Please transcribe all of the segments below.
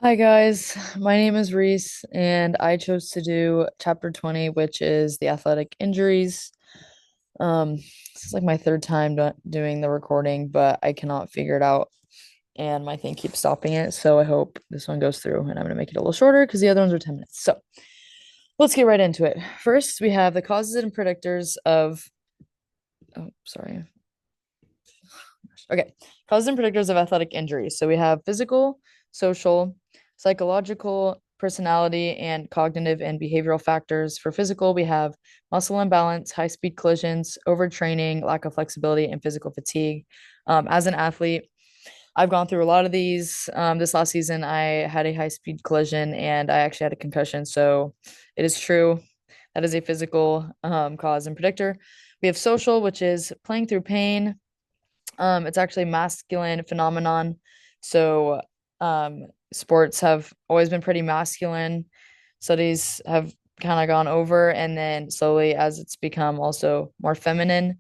Hi guys, my name is Reese, and I chose to do chapter 20, which is the athletic injuries. This is like my third time doing the recording, but I cannot figure it out, and my thing keeps stopping it. So I hope this one goes through, and I'm gonna make it a little shorter because the other ones are 10 minutes. So let's get right into it. First, we have the causes and predictors of, oh, sorry. Okay, causes and predictors of athletic injuries. So we have physical, social, psychological, personality, and cognitive and behavioral factors. For physical, we have muscle imbalance, high speed collisions, overtraining, lack of flexibility, and physical fatigue. As an athlete, I've gone through a lot of these. This last season, I had a high speed collision and I actually had a concussion. So it is true. That is a physical cause and predictor. We have social, which is playing through pain, it's actually a masculine phenomenon. So, sports have always been pretty masculine. Studies have kind of gone over, and then slowly, as it's become also more feminine,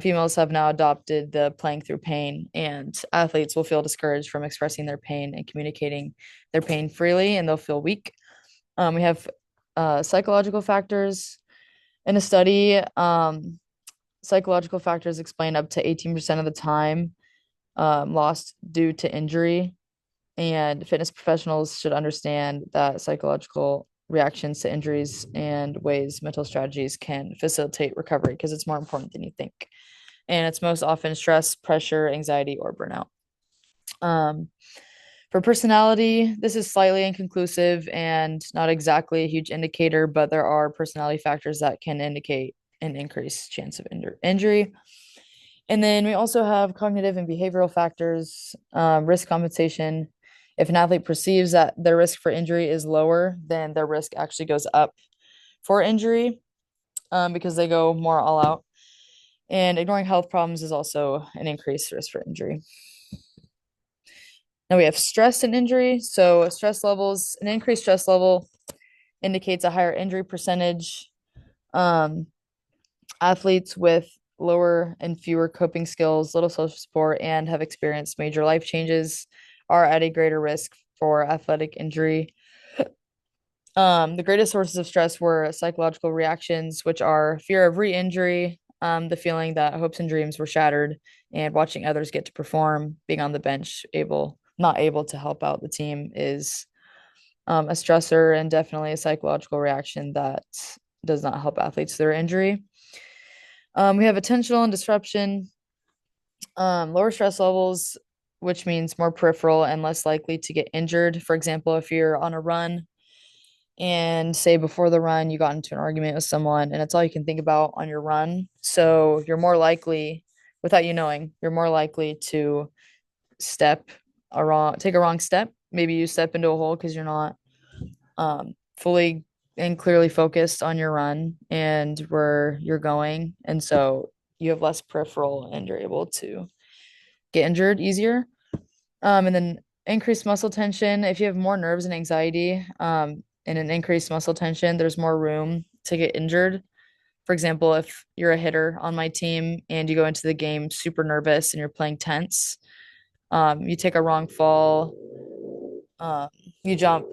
females have now adopted the playing through pain, and athletes will feel discouraged from expressing their pain and communicating their pain freely, and they'll feel weak. We have psychological factors in a study. Psychological factors explain up to 18% of the time lost due to injury. And fitness professionals should understand that psychological reactions to injuries and ways mental strategies can facilitate recovery because it's more important than you think. And it's most often stress, pressure, anxiety, or burnout. Um, for personality, this is slightly inconclusive and not exactly a huge indicator, but there are personality factors that can indicate an increased chance of injury. And then we also have cognitive and behavioral factors, risk compensation. If an athlete perceives that their risk for injury is lower, then their risk actually goes up for injury because they go more all out. And ignoring health problems is also an increased risk for injury. Now we have stress and injury. So, stress levels, an increased stress level indicates a higher injury percentage. Um, Athletes with lower and fewer coping skills, little social support, and have experienced major life changes are at a greater risk for athletic injury. The greatest sources of stress were psychological reactions, which are fear of re-injury, the feeling that hopes and dreams were shattered, and watching others get to perform, being on the bench, not able to help out the team is a stressor and definitely a psychological reaction that does not help athletes through injury. We have attentional and disruption, lower stress levels, which means more peripheral and less likely to get injured. For example, if you're on a run and say before the run you got into an argument with someone and that's all you can think about on your run, so you're more likely, without you knowing, you're more likely to take a wrong step. Maybe you step into a hole because you're not fully and clearly focused on your run and where you're going. And so you have less peripheral and you're able to get injured easier. And then increased muscle tension. If you have more nerves and anxiety, and an increased muscle tension, there's more room to get injured. For example, if you're a hitter on my team and you go into the game super nervous and you're playing tense, you take a wrong fall, um, you jump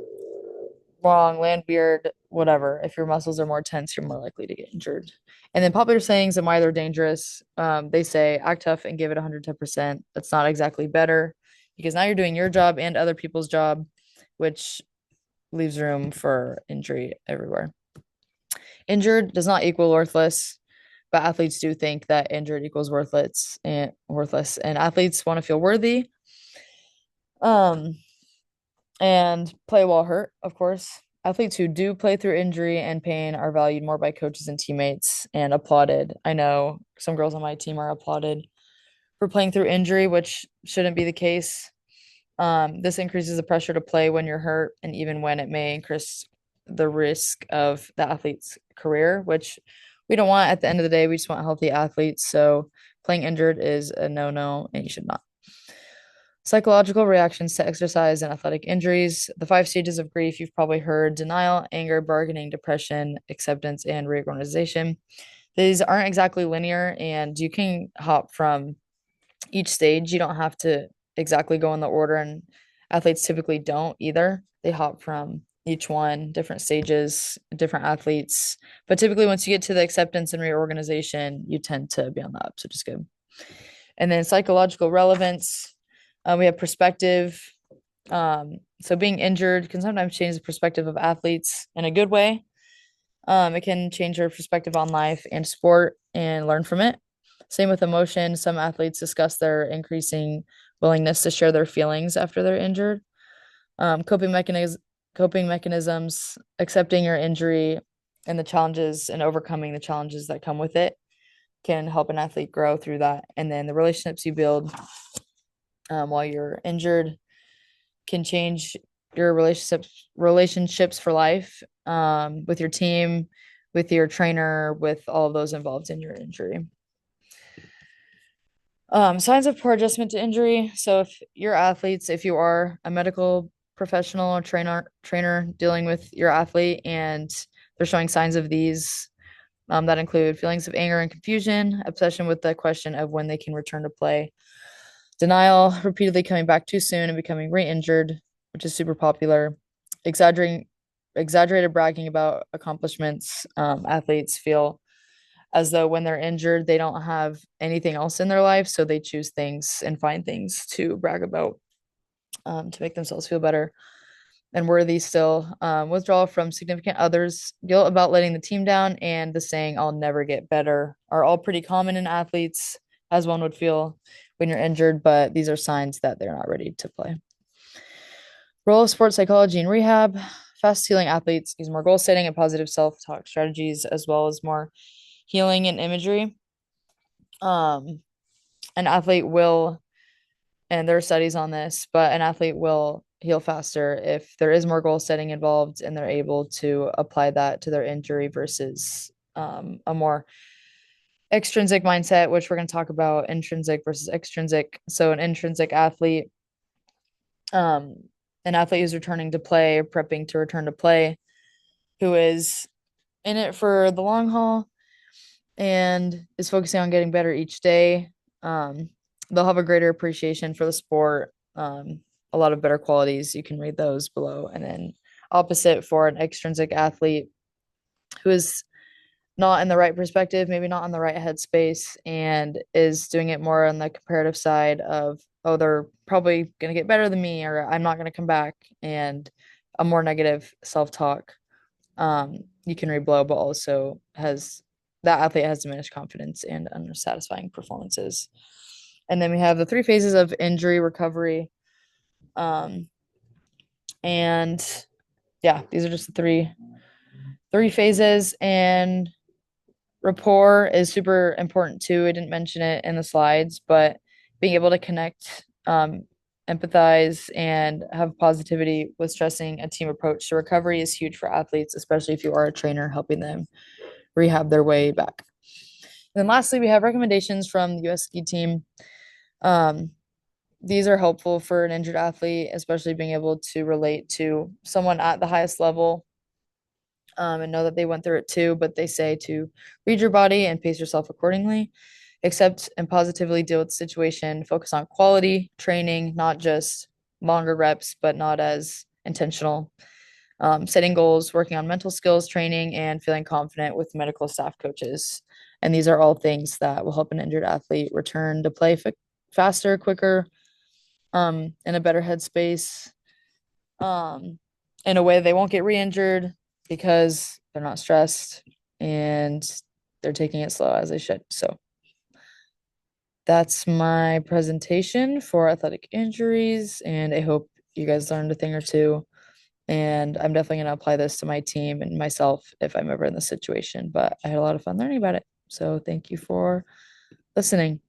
wrong, land weird, whatever. If your muscles are more tense, you're more likely to get injured. And then popular sayings and why they're dangerous. They say act tough and give it 110%. That's not exactly better because now you're doing your job and other people's job, which leaves room for injury everywhere. Injured does not equal worthless, but athletes do think that injured equals worthless. And athletes want to feel worthy. Um, and play while hurt, of course. Athletes who do play through injury and pain are valued more by coaches and teammates and applauded. I know some girls on my team are applauded for playing through injury, which shouldn't be the case. This increases the pressure to play when you're hurt, and even when it may increase the risk of the athlete's career, which we don't want at the end of the day. We just want healthy athletes. So playing injured is a no-no, and you should not. Psychological reactions to exercise and athletic injuries. The five stages of grief you've probably heard: denial, anger, bargaining, depression, acceptance, and reorganization. These aren't exactly linear, and you can hop from each stage. You don't have to exactly go in the order. And Athletes typically don't either. They hop from each one, different stages, different athletes. But typically, once you get to the acceptance and reorganization, you tend to be on the up, which is good. And then psychological relevance, we have perspective. So being injured can sometimes change the perspective of athletes in a good way. It can change your perspective on life and sport and learn from it. Same with emotion. Some athletes discuss their increasing willingness to share their feelings after they're injured. Coping mechanisms, accepting your injury and the challenges and overcoming the challenges that come with it can help an athlete grow through that. And then the relationships you build while you're injured can change your relationships for life, with your team, with your trainer, with all of those involved in your injury. Signs of poor adjustment to injury. So if you're athletes, if you are a medical professional or trainer dealing with your athlete and they're showing signs of these, that include feelings of anger and confusion, obsession with the question of when they can return to play, denial, repeatedly coming back too soon and becoming re-injured, which is super popular, exaggerated bragging about accomplishments. Athletes feel as though when they're injured, they don't have anything else in their life, so they choose things and find things to brag about, to make themselves feel better and worthy still. Withdrawal from significant others, guilt about letting the team down, and the saying, I'll never get better, are all pretty common in athletes, as one would feel when you're injured, but these are signs that they're not ready to play. Role of sports psychology and rehab. Fast healing athletes use more goal setting and positive self talk strategies, as well as more healing and imagery. An athlete will, and there are studies on this, but an athlete will heal faster if there is more goal setting involved and they're able to apply that to their injury versus a more extrinsic mindset, which we're going to talk about intrinsic versus extrinsic. So, um, an athlete who's returning to play, or prepping to return to play, who is in it for the long haul and is focusing on getting better each day. They'll have a greater appreciation for the sport, a lot of better qualities. You can read those below. And then opposite for an extrinsic athlete who is not in the right perspective, maybe not in the right headspace, and is doing it more on the comparative side of, oh, they're probably going to get better than me, or I'm not going to come back, and a more negative self-talk. You can read below, but also has that athlete has diminished confidence and unsatisfying performances. And then we have the 3 phases of injury recovery. And yeah, these are just the three phases. And rapport is super important too. I didn't mention it in the slides, but being able to connect, empathize, and have positivity with stressing a team approach to recovery is huge for athletes, especially if you are a trainer helping them rehab their way back. And then lastly, we have recommendations from the US ski team. These are helpful for an injured athlete, especially being able to relate to someone at the highest level, and know that they went through it too. But they say to read your body and pace yourself accordingly, accept and positively deal with the situation, focus on quality training, not just longer reps, but not as intentional. Setting goals, working on mental skills training, and feeling confident with medical staff coaches. And these are all things that will help an injured athlete return to play faster, quicker, in a better headspace, in a way they won't get re-injured because they're not stressed and they're taking it slow as they should. So that's my presentation for athletic injuries, and I hope you guys learned a thing or two. And I'm definitely going to apply this to my team and myself if I'm ever in this situation. But I had a lot of fun learning about it. So thank you for listening.